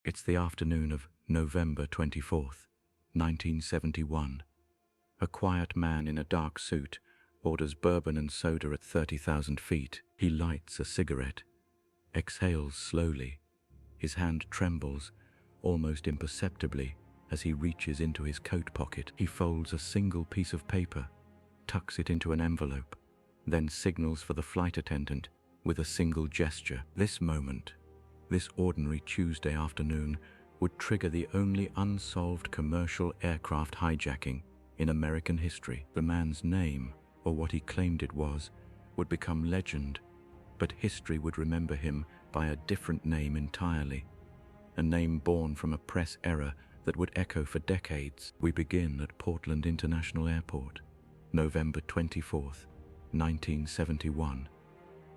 It's the afternoon of November 24th, 1971. A quiet man in a dark suit orders bourbon and soda at 30,000 feet. He lights a cigarette, exhales slowly. His hand trembles, almost imperceptibly, as he reaches into his coat pocket. He folds a single piece of paper, tucks it into an envelope, then signals for the flight attendant with a single gesture. This moment, this ordinary Tuesday afternoon, would trigger the only unsolved commercial aircraft hijacking in American history. The man's name, or what he claimed it was, would become legend, but history would remember him by a different name entirely, a name born from a press error that would echo for decades. We begin at Portland International Airport, November 24th, 1971,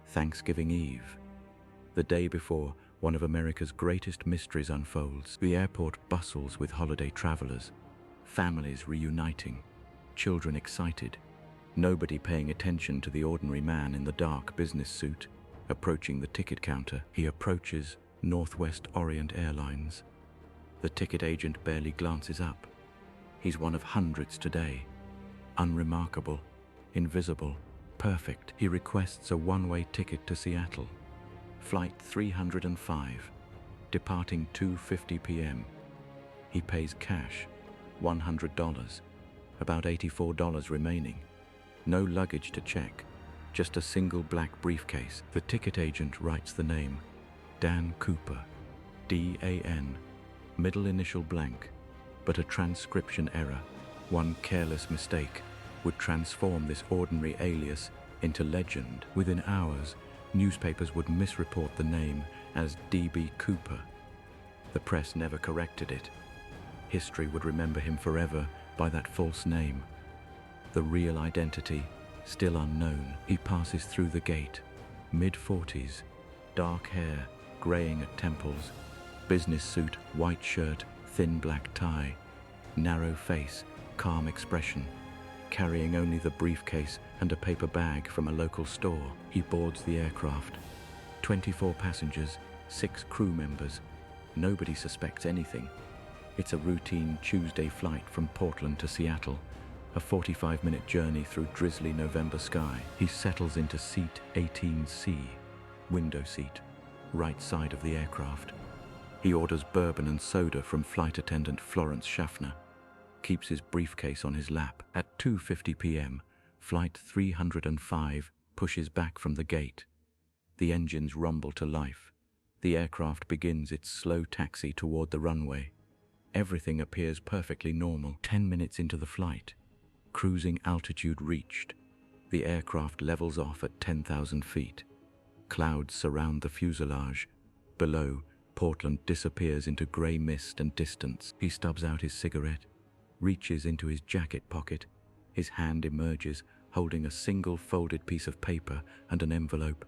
Thanksgiving Eve. The day before one of America's greatest mysteries unfolds. The airport bustles with holiday travelers, families reuniting, children excited, nobody paying attention to the ordinary man in the dark business suit approaching the ticket counter. He approaches Northwest Orient Airlines. The ticket agent barely glances up. He's one of hundreds today. Unremarkable, invisible, perfect. He requests a one-way ticket to Seattle. Flight 305, departing 2:50 p.m. He pays cash, $100, about $84 remaining. No luggage to check, just a single black briefcase. The ticket agent writes the name, Dan Cooper, D-A-N, middle initial blank, but a transcription error, one careless mistake, would transform this ordinary alias into legend. Within hours, newspapers would misreport the name as D.B. Cooper. The press never corrected it. History would remember him forever by that false name. The real identity, still unknown. He passes through the gate, mid-40s, dark hair, graying at temples, business suit, white shirt, thin black tie, narrow face, calm expression, carrying only the briefcase and a paper bag from a local store. He boards the aircraft. 24 passengers, 6 crew members. Nobody suspects anything. It's a routine Tuesday flight from Portland to Seattle, a 45-minute journey through drizzly November sky. He settles into seat 18C, window seat, right side of the aircraft. He orders bourbon and soda from flight attendant Florence Schaffner, keeps his briefcase on his lap. At 2:50 p.m., Flight 305 pushes back from the gate. The engines rumble to life. The aircraft begins its slow taxi toward the runway. Everything appears perfectly normal. 10 minutes into the flight, cruising altitude reached. The aircraft levels off at 10,000 feet. Clouds surround the fuselage. Below, Portland disappears into gray mist and distance. He stubs out his cigarette, reaches into his jacket pocket. His hand emerges, holding a single folded piece of paper and an envelope.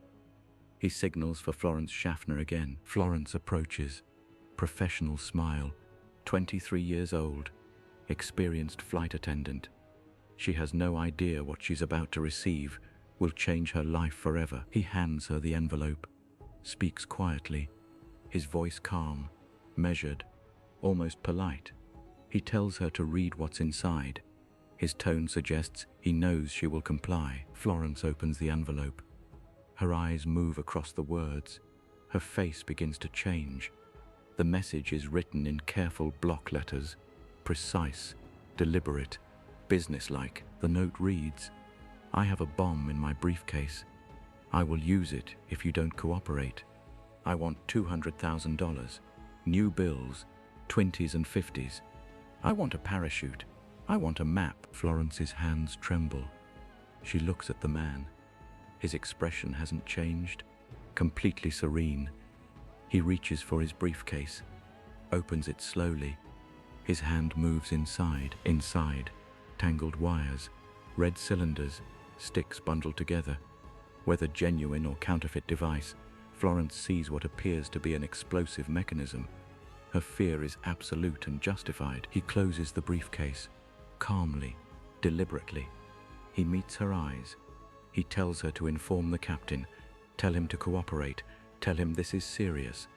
He signals for Florence Schaffner again. Florence approaches. Professional smile. 23 years old. Experienced flight attendant. She has no idea what she's about to receive will change her life forever. He hands her the envelope, speaks quietly, his voice calm, measured, almost polite. He tells her to read what's inside. His tone suggests he knows she will comply. Florence opens the envelope. Her eyes move across the words. Her face begins to change. The message is written in careful block letters, precise, deliberate, businesslike. The note reads, "I have a bomb in my briefcase. I will use it if you don't cooperate. I want $200,000, new bills, 20s and 50s. I want a parachute. I want a map." Florence's hands tremble. She looks at the man. His expression hasn't changed, completely serene. He reaches for his briefcase, opens it slowly. His hand moves inside. Inside, tangled wires, red cylinders, sticks bundled together. Whether genuine or counterfeit device, Florence sees what appears to be an explosive mechanism. Her fear is absolute and justified. He closes the briefcase, calmly, deliberately. He meets her eyes. He tells her to inform the captain, tell him to cooperate, tell him this is serious.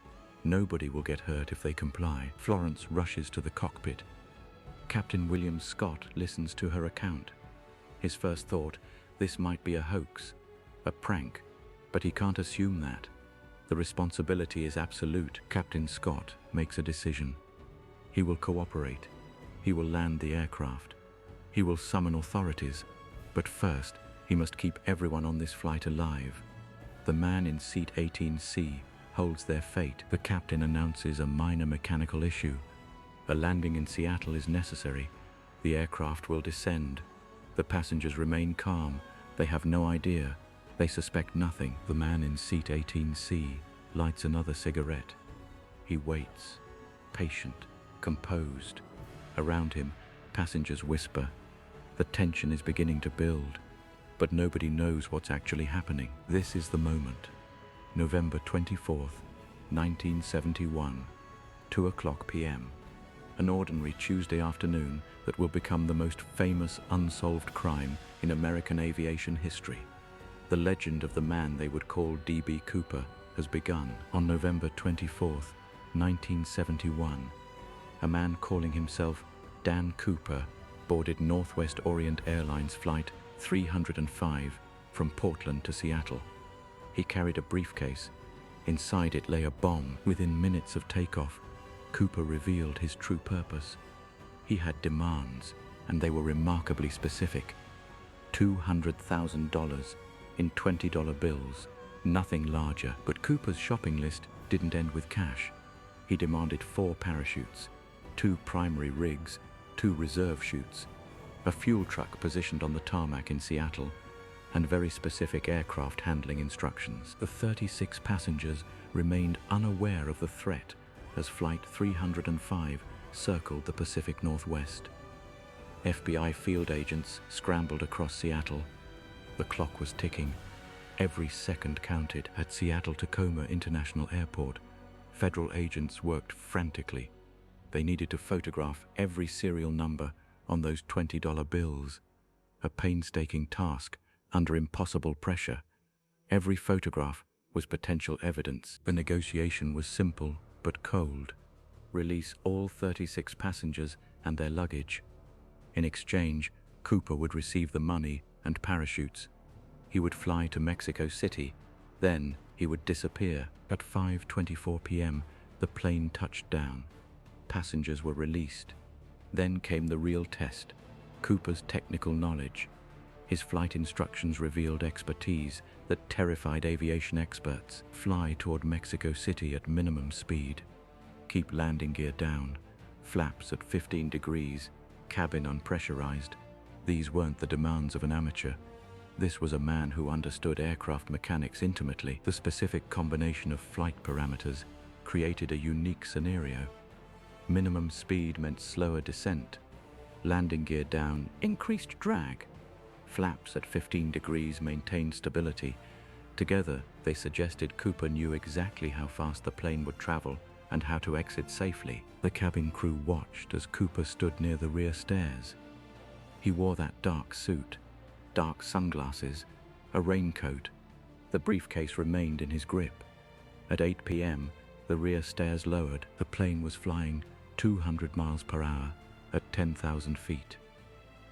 Nobody will get hurt if they comply. Florence rushes to the cockpit. Captain William Scott listens to her account. His first thought, this might be a hoax, a prank, but he can't assume that. The responsibility is absolute. Captain Scott makes a decision. He will cooperate. He will land the aircraft. He will summon authorities. But first, he must keep everyone on this flight alive. The man in seat 18C holds their fate. The captain announces a minor mechanical issue. A landing in Seattle is necessary. The aircraft will descend. The passengers remain calm. They have no idea. They suspect nothing. The man in seat 18C lights another cigarette. He waits, patient, composed. Around him, passengers whisper. The tension is beginning to build, but nobody knows what's actually happening. This is the moment. November 24th, 1971, 2:00 p.m. An ordinary Tuesday afternoon that will become the most famous unsolved crime in American aviation history. The legend of the man they would call D.B. Cooper has begun. On November 24th, 1971, a man calling himself Dan Cooper boarded Northwest Orient Airlines flight 305 from Portland to Seattle. He carried a briefcase. Inside it lay a bomb. Within minutes of takeoff, Cooper revealed his true purpose. He had demands, and they were remarkably specific. $200,000 in $20 bills, nothing larger. But Cooper's shopping list didn't end with cash. He demanded 4 parachutes, 2 primary rigs, 2 reserve chutes, a fuel truck positioned on the tarmac in Seattle, and very specific aircraft handling instructions. The 36 passengers remained unaware of the threat as Flight 305 circled the Pacific Northwest. FBI field agents scrambled across Seattle. The clock was ticking. Every second counted. At Seattle-Tacoma International Airport, federal agents worked frantically. They needed to photograph every serial number on those $20 bills. A painstaking task under impossible pressure. Every photograph was potential evidence. The negotiation was simple but cold. Release all 36 passengers and their luggage. In exchange, Cooper would receive the money and parachutes. He would fly to Mexico City. Then he would disappear. At 5:24 p.m., the plane touched down. Passengers were released. Then came the real test. Cooper's technical knowledge. His flight instructions revealed expertise that terrified aviation experts. Fly toward Mexico City at minimum speed. Keep landing gear down. Flaps at 15 degrees. Cabin unpressurized. These weren't the demands of an amateur. This was a man who understood aircraft mechanics intimately. The specific combination of flight parameters created a unique scenario. Minimum speed meant slower descent. Landing gear down, increased drag. Flaps at 15 degrees maintained stability. Together, they suggested Cooper knew exactly how fast the plane would travel and how to exit safely. The cabin crew watched as Cooper stood near the rear stairs. He wore that dark suit, dark sunglasses, a raincoat. The briefcase remained in his grip. At 8 p.m., the rear stairs lowered. The plane was flying 200 miles per hour at 10,000 feet.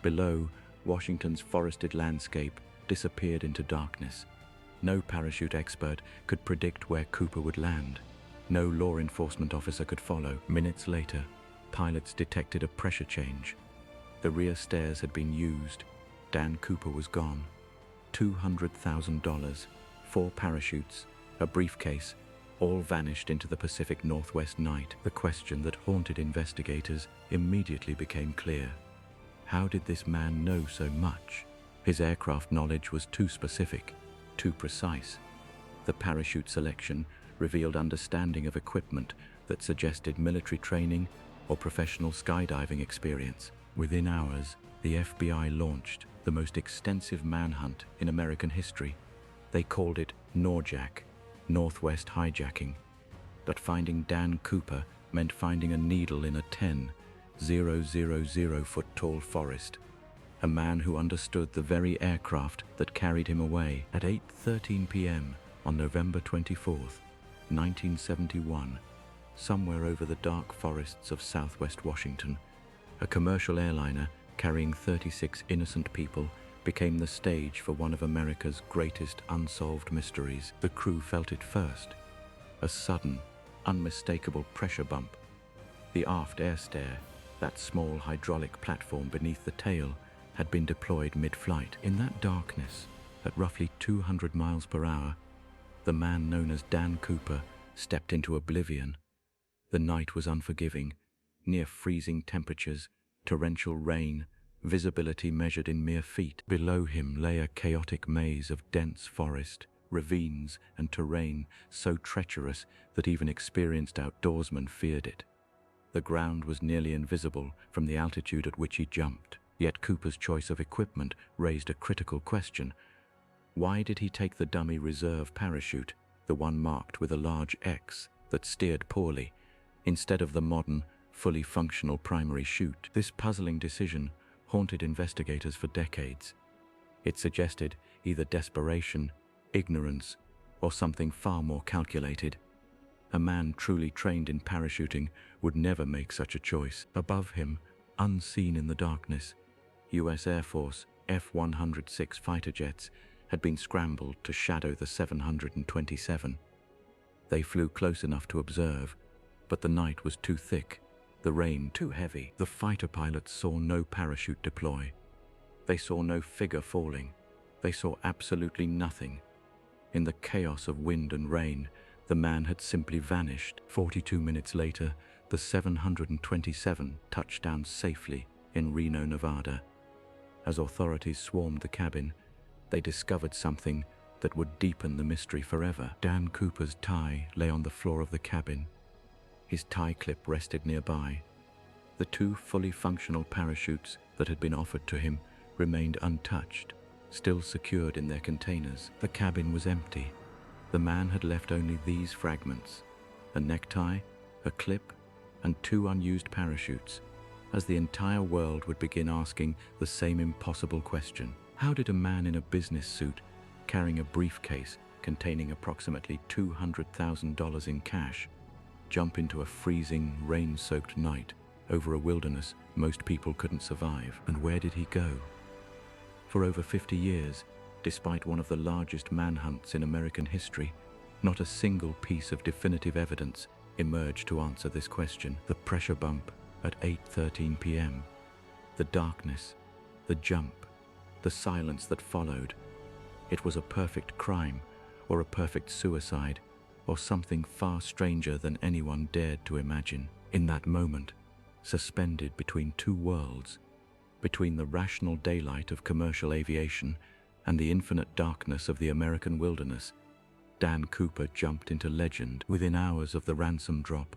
Below, Washington's forested landscape disappeared into darkness. No parachute expert could predict where Cooper would land. No law enforcement officer could follow. Minutes later, pilots detected a pressure change. The rear stairs had been used. Dan Cooper was gone. $200,000, 4 parachutes, a briefcase, all vanished into the Pacific Northwest night. The question that haunted investigators immediately became clear. How did this man know so much? His aircraft knowledge was too specific, too precise. The parachute selection revealed understanding of equipment that suggested military training or professional skydiving experience. Within hours, the FBI launched the most extensive manhunt in American history. They called it NORJAC, Northwest Hijacking. But finding Dan Cooper meant finding a needle in a 10,000-foot-tall forest. A man who understood the very aircraft that carried him away. At 8:13 p.m. on November 24th, 1971, somewhere over the dark forests of southwest Washington, a commercial airliner carrying 36 innocent people became the stage for one of America's greatest unsolved mysteries. The crew felt it first, a sudden, unmistakable pressure bump. The aft air stair, that small hydraulic platform beneath the tail, had been deployed mid-flight. In that darkness, at roughly 200 miles per hour, the man known as Dan Cooper stepped into oblivion. The night was unforgiving, near freezing temperatures, torrential rain, visibility measured in mere feet. Below him lay a chaotic maze of dense forest, ravines, and terrain so treacherous that even experienced outdoorsmen feared it. The ground was nearly invisible from the altitude at which he jumped, yet Cooper's choice of equipment raised a critical question. Why did he take the dummy reserve parachute, the one marked with a large X that steered poorly, instead of the modern, fully functional primary chute? This puzzling decision haunted investigators for decades. It suggested either desperation, ignorance, or something far more calculated. A man truly trained in parachuting would never make such a choice. Above him, unseen in the darkness, U.S. Air Force F-106 fighter jets had been scrambled to shadow the 727. They flew close enough to observe, but the night was too thick, the rain too heavy. The fighter pilots saw no parachute deploy. They saw no figure falling. They saw absolutely nothing. In the chaos of wind and rain, the man had simply vanished. 42 minutes later, the 727 touched down safely in Reno, Nevada. As authorities swarmed the cabin, they discovered something that would deepen the mystery forever. Dan Cooper's tie lay on the floor of the cabin. His tie clip rested nearby. The two fully functional parachutes that had been offered to him remained untouched, still secured in their containers. The cabin was empty. The man had left only these fragments: a necktie, a clip, and two unused parachutes, as the entire world would begin asking the same impossible question. How did a man in a business suit, carrying a briefcase containing approximately $200,000 in cash, jump into a freezing, rain-soaked night over a wilderness most people couldn't survive? And where did he go? For over 50 years, despite one of the largest manhunts in American history, not a single piece of definitive evidence emerged to answer this question. The pressure bump at 8:13 p.m., the darkness, the jump, the silence that followed. It was a perfect crime, or a perfect suicide, or something far stranger than anyone dared to imagine. In that moment, suspended between two worlds, between the rational daylight of commercial aviation and the infinite darkness of the American wilderness, Dan Cooper jumped into legend. Within hours of the Ransom drop,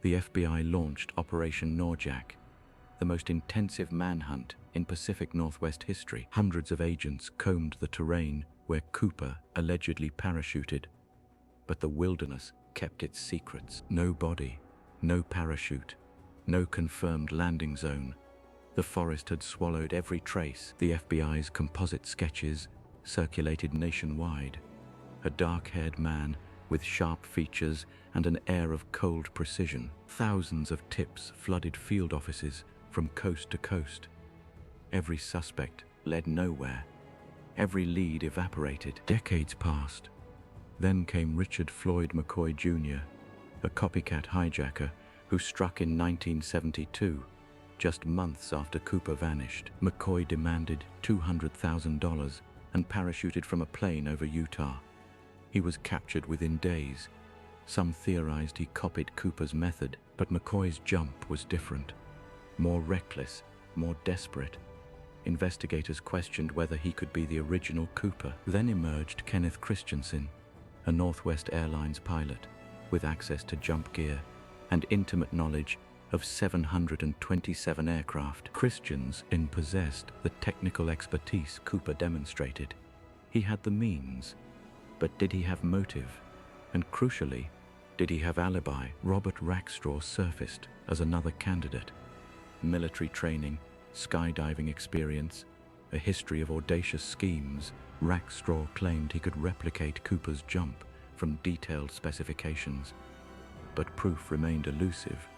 the FBI launched Operation Norjack, the most intensive manhunt in Pacific Northwest history. Hundreds of agents combed the terrain where Cooper allegedly parachuted, but the wilderness kept its secrets. No body, no parachute, no confirmed landing zone. The forest had swallowed every trace. The FBI's composite sketches circulated nationwide. A dark-haired man with sharp features and an air of cold precision. Thousands of tips flooded field offices from coast to coast. Every suspect led nowhere. Every lead evaporated. Decades passed. Then came Richard Floyd McCoy Jr., a copycat hijacker who struck in 1972, just months after Cooper vanished. McCoy demanded $200,000 and parachuted from a plane over Utah. He was captured within days. Some theorized he copied Cooper's method, but McCoy's jump was different. More reckless, more desperate. Investigators questioned whether he could be the original Cooper. Then emerged Kenneth Christensen, a Northwest Airlines pilot with access to jump gear and intimate knowledge of 727 aircraft. Christensen possessed the technical expertise Cooper demonstrated. He had the means, but did he have motive? And crucially, did he have alibi? Robert Rackstraw surfaced as another candidate. Military training, skydiving experience, a history of audacious schemes. Rackstraw claimed he could replicate Cooper's jump from detailed specifications. but proof remained elusive.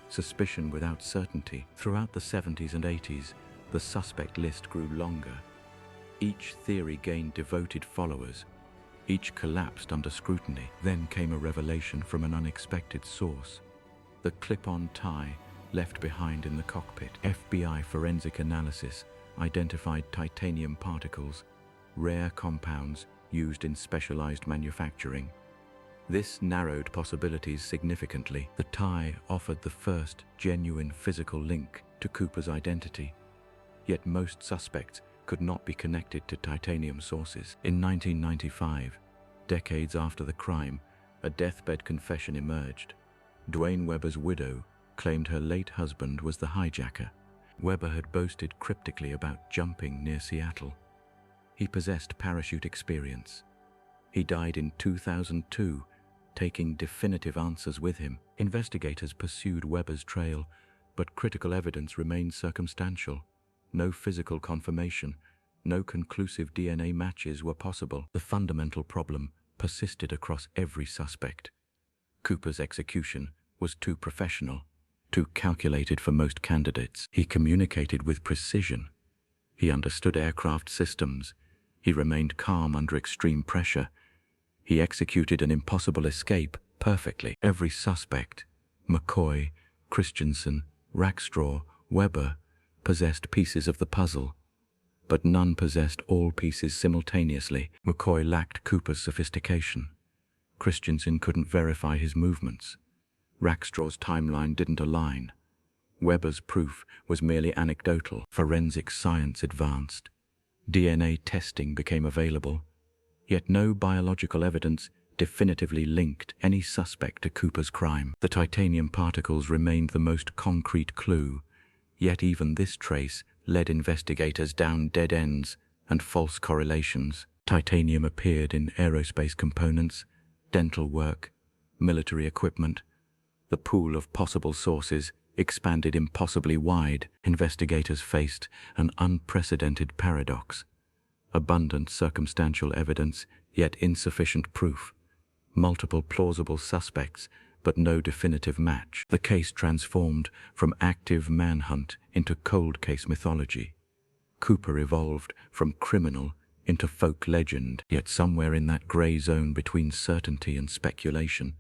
Suspicion without certainty. Throughout the 70s and 80s, the suspect list grew longer. Each theory gained devoted followers. Each collapsed under scrutiny. Then came a revelation from an unexpected source. The clip-on tie left behind in the cockpit. FBI forensic analysis identified titanium particles, rare compounds used in specialized manufacturing. This narrowed possibilities significantly. The tie offered the first genuine physical link to Cooper's identity. Yet most suspects could not be connected to titanium sources. In 1995, decades after the crime, a deathbed confession emerged. Dwayne Webber's widow claimed her late husband was the hijacker. Webber had boasted cryptically about jumping near Seattle. He possessed parachute experience. He died in 2002, taking definitive answers with him. Investigators pursued Webber's trail, but critical evidence remained circumstantial. No physical confirmation, no conclusive DNA matches were possible. The fundamental problem persisted across every suspect. Cooper's execution was too professional, too calculated for most candidates. He communicated with precision. He understood aircraft systems. He remained calm under extreme pressure. He executed an impossible escape perfectly. Every suspect, McCoy, Christensen, Rackstraw, Webber, possessed pieces of the puzzle, but none possessed all pieces simultaneously. McCoy lacked Cooper's sophistication. Christensen couldn't verify his movements. Rackstraw's timeline didn't align. Webber's proof was merely anecdotal. Forensic science advanced. DNA testing became available, yet no biological evidence definitively linked any suspect to Cooper's crime. The titanium particles remained the most concrete clue, yet even this trace led investigators down dead ends and false correlations. Titanium appeared in aerospace components, dental work, military equipment. The pool of possible sources expanded impossibly wide. Investigators faced an unprecedented paradox. Abundant circumstantial evidence, yet insufficient proof. Multiple plausible suspects, but no definitive match. The case transformed from active manhunt into cold case mythology. Cooper evolved from criminal into folk legend, yet somewhere in that gray zone between certainty and speculation,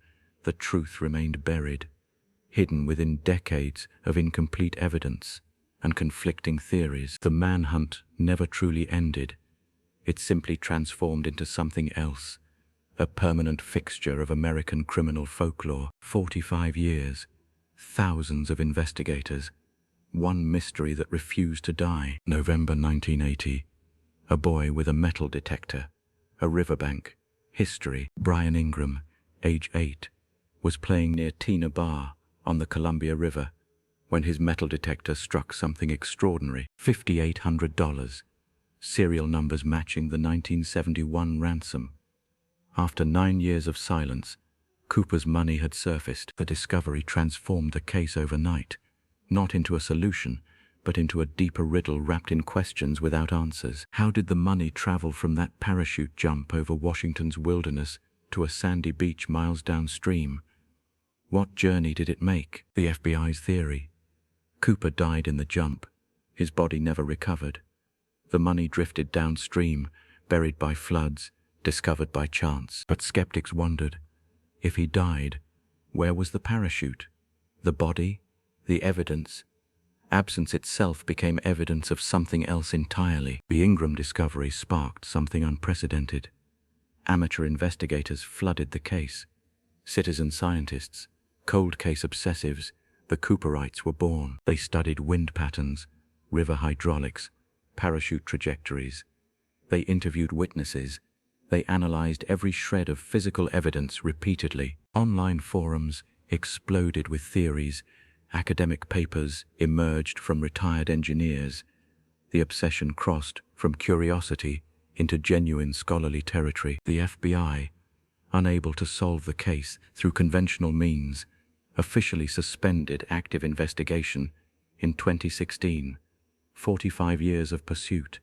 the truth remained buried, hidden within decades of incomplete evidence and conflicting theories. The manhunt never truly ended. It simply transformed into something else, a permanent fixture of American criminal folklore. 45 years, thousands of investigators, one mystery that refused to die. November 1980, a boy with a metal detector, a riverbank, history. Brian Ingram, age 8, was playing near Tina Bar on the Columbia River when his metal detector struck something extraordinary. $5,800. Serial numbers matching the 1971 ransom. After 9 years of silence, Cooper's money had surfaced. The discovery transformed the case overnight, not into a solution, but into a deeper riddle wrapped in questions without answers. How did the money travel from that parachute jump over Washington's wilderness to a sandy beach miles downstream? What journey did it make? The FBI's theory. Cooper died in the jump. His body never recovered. The money drifted downstream, buried by floods, discovered by chance. But skeptics wondered, if he died, where was the parachute? The body? The evidence? Absence itself became evidence of something else entirely. The Ingram discovery sparked something unprecedented. Amateur investigators flooded the case. Citizen scientists, cold case obsessives, the Cooperites were born. They studied wind patterns, river hydraulics, parachute trajectories. They interviewed witnesses. They analyzed every shred of physical evidence repeatedly. Online forums exploded with theories. Academic papers emerged from retired engineers. The obsession crossed from curiosity into genuine scholarly territory. The FBI, unable to solve the case through conventional means, officially suspended active investigation in 2016. 45 years of pursuit,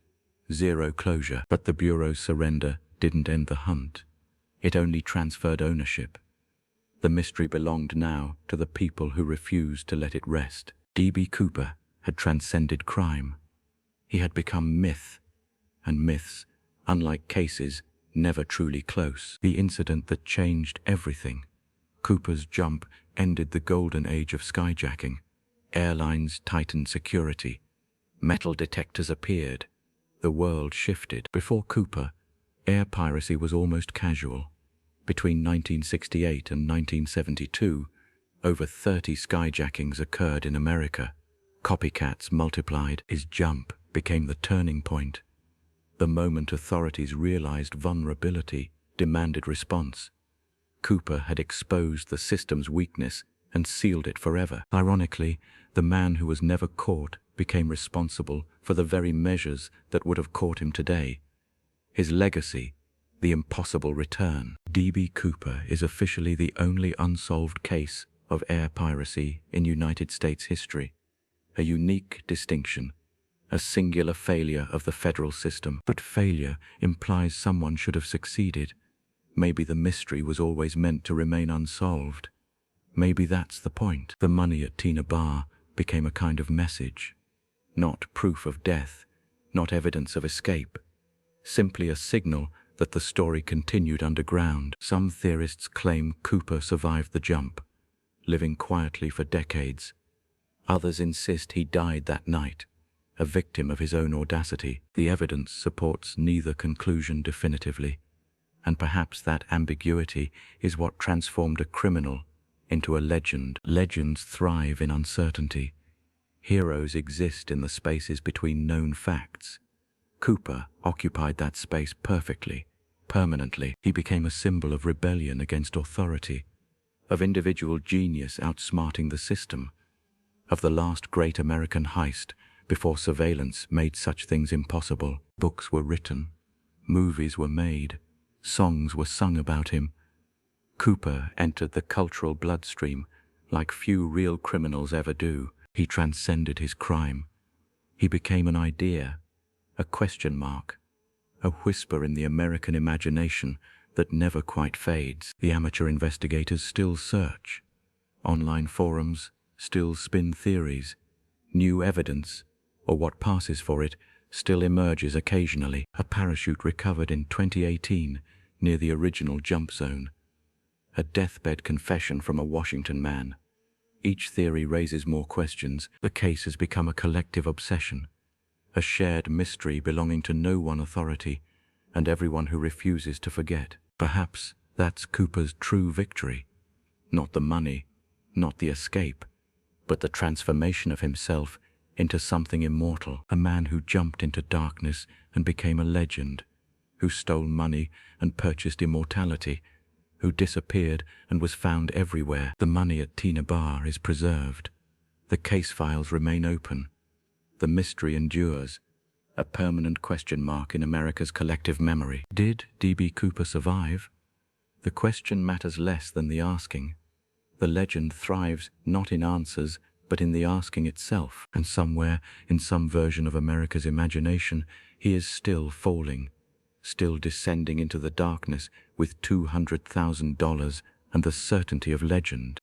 zero closure. But the Bureau's surrender didn't end the hunt. It only transferred ownership. The mystery belonged now to the people who refused to let it rest. D.B. Cooper had transcended crime. He had become myth, and myths, unlike cases, never truly close. The incident that changed everything. Cooper's jump ended the golden age of skyjacking. Airlines tightened security. Metal detectors appeared. The world shifted. Before Cooper, air piracy was almost casual. Between 1968 and 1972, over 30 skyjackings occurred in America. Copycats multiplied. His jump became the turning point. The moment authorities realized vulnerability, demanded response. Cooper had exposed the system's weakness and sealed it forever. Ironically, the man who was never caught became responsible for the very measures that would have caught him today. His legacy, the impossible return. D.B. Cooper is officially the only unsolved case of air piracy in United States history. A unique distinction, a singular failure of the federal system. But failure implies someone should have succeeded. Maybe the mystery was always meant to remain unsolved. Maybe that's the point. The money at Tina Bar became a kind of message. Not proof of death, not evidence of escape. Simply a signal that the story continued underground. Some theorists claim Cooper survived the jump, living quietly for decades. Others insist he died that night, a victim of his own audacity. The evidence supports neither conclusion definitively, and perhaps that ambiguity is what transformed a criminal into a legend. Legends thrive in uncertainty. Heroes exist in the spaces between known facts. Cooper occupied that space perfectly, permanently. He became a symbol of rebellion against authority, of individual genius outsmarting the system, of the last great American heist before surveillance made such things impossible. Books were written, movies were made, songs were sung about him. Cooper entered the cultural bloodstream like few real criminals ever do. He transcended his crime. He became an idea, a question mark, a whisper in the American imagination that never quite fades. The amateur investigators still search. Online forums still spin theories. New evidence, or what passes for it, still emerges occasionally. A parachute recovered in 2018 near the original jump zone. A deathbed confession from a Washington man. Each theory raises more questions. The case has become a collective obsession, a shared mystery belonging to no one authority and everyone who refuses to forget. Perhaps that's Cooper's true victory. Not the money, not the escape, but the transformation of himself into something immortal. A man who jumped into darkness and became a legend, who stole money and purchased immortality, who disappeared and was found everywhere. The money at Tina Bar is preserved. The case files remain open. The mystery endures, a permanent question mark in America's collective memory. Did D.B. Cooper survive? The question matters less than the asking. The legend thrives not in answers, but in the asking itself. And somewhere, in some version of America's imagination, he is still falling, still descending into the darkness with $200,000 and the certainty of legend.